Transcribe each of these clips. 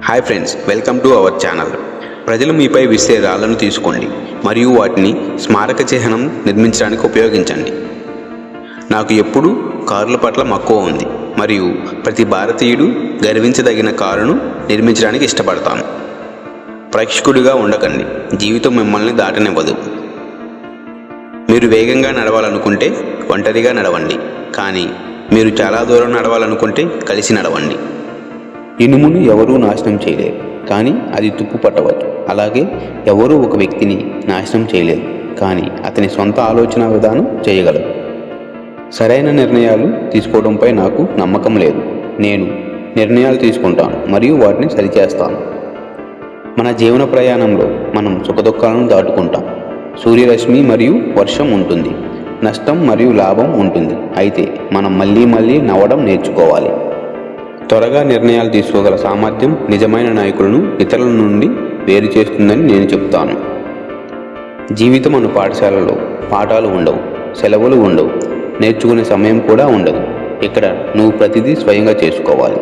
Hi friends, welcome to our channel. ప్రజలు మీపై విసిరే రాళ్లను తీసుకోండి మరియు వాటిని స్మారక చిహ్నం నిర్మించడానికి ఉపయోగించండి. నాకు ఎప్పుడూ కారుల పట్ల మక్కువ ఉంది మరియు ప్రతి భారతీయుడు గర్వించదగిన కారును నిర్మించడానికి ఇష్టపడతాను. ప్రేక్షకుడిగా ఉండకండి, జీవితం మిమ్మల్ని దాటనివ్వదు. మీరు వేగంగా నడవాలనుకుంటే ఒంటరిగా నడవండి, కానీ మీరు చాలా దూరం నడవాలనుకుంటే కలిసి నడవండి. ఇనుమును ఎవరూ నాశనం చేయలేరు, కానీ అది తుప్పు పట్టవచ్చు. అలాగే ఎవరూ ఒక వ్యక్తిని నాశనం చేయలేరు, కానీ అతని సొంత ఆలోచన విధానం చేయగలరు. సరైన నిర్ణయాలు తీసుకోవడంపై నాకు నమ్మకం లేదు. నేను నిర్ణయాలు తీసుకుంటాను మరియు వాటిని సరిచేస్తాను. మన జీవన ప్రయాణంలో మనం సుఖదుఖాలను దాటుకుంటాం. సూర్యరశ్మి మరియు వర్షం ఉంటుంది, నష్టం మరియు లాభం ఉంటుంది. అయితే మనం మళ్ళీ నవ్వడం నేర్చుకోవాలి. త్వరగా నిర్ణయాలు తీసుకోగల సామర్థ్యం నిజమైన నాయకులను ఇతరుల నుండి వేరు చేస్తుందని నేను చెప్తాను. జీవితం అను పాఠశాలలో పాఠాలు ఉండవు, సెలవులు ఉండవు, నేర్చుకునే సమయం కూడా ఉండదు. ఇక్కడ నువ్వు ప్రతిదీ స్వయంగా చేసుకోవాలి.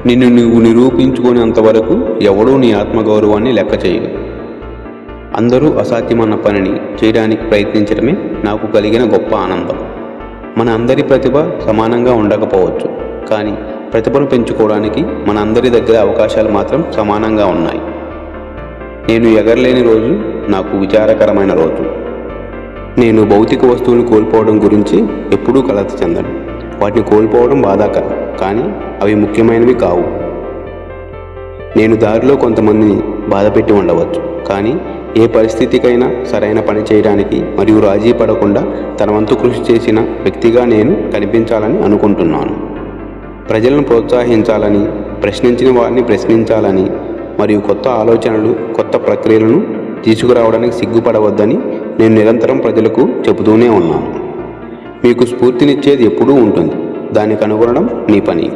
నిన్ను నువ్వు నిరూపించుకునేంతవరకు ఎవడూ నీ ఆత్మగౌరవాన్ని లెక్క చేయదు. అందరూ అసాధ్యమన్న పనిని చేయడానికి ప్రయత్నించడమే నాకు కలిగిన గొప్ప ఆనందం. మన అందరి ప్రతిభ సమానంగా ఉండకపోవచ్చు, కానీ ప్రతిభను పెంచుకోవడానికి మన అందరి దగ్గర అవకాశాలు మాత్రం సమానంగా ఉన్నాయి. నేను ఎగరలేని రోజు నాకు విచారకరమైన రోజు. నేను భౌతిక వస్తువులను కోల్పోవడం గురించి ఎప్పుడూ కలత చెందను. వాటిని కోల్పోవడం బాధాకరం, కానీ అవి ముఖ్యమైనవి కావు. నేను దారిలో కొంతమందిని బాధపెట్టి ఉండవచ్చు, కానీ ఏ పరిస్థితికైనా సరైన పని చేయడానికి మరియు రాజీ పడకుండా తన వంతు కృషి చేసిన వ్యక్తిగా నేను కనిపించాలని అనుకుంటున్నాను. ప్రజలను ప్రోత్సహించాలని, ప్రశ్నించిన వారిని ప్రశ్నించాలని మరియు కొత్త ఆలోచనలు, కొత్త ప్రక్రియలను తీసుకురావడానికి సిగ్గుపడవద్దని నేను నిరంతరం ప్రజలకు చెబుతూనే ఉన్నాను. మీకు స్ఫూర్తినిచ్చేది ఎప్పుడూ ఉంటుంది, దాన్ని కనుగొనడం మీ పని.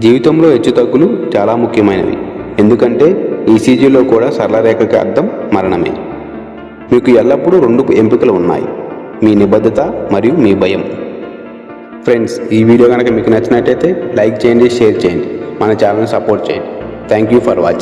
జీవితంలో హెచ్చుతగ్గులు చాలా ముఖ్యమైనవి, ఎందుకంటే ఈసీజీలో కూడా సరళ రేఖకి అర్థం మరణమే. మీకు ఎల్లప్పుడూ 2 ఎంపికలు ఉన్నాయి, మీ నిబద్ధత మరియు మీ భయం. ఫ్రెండ్స్, ఈ వీడియో కనుక మీకు నచ్చినట్టయితే లైక్ చేయండి, షేర్ చేయండి, మన ఛానల్ని సపోర్ట్ చేయండి. Thank you for watching.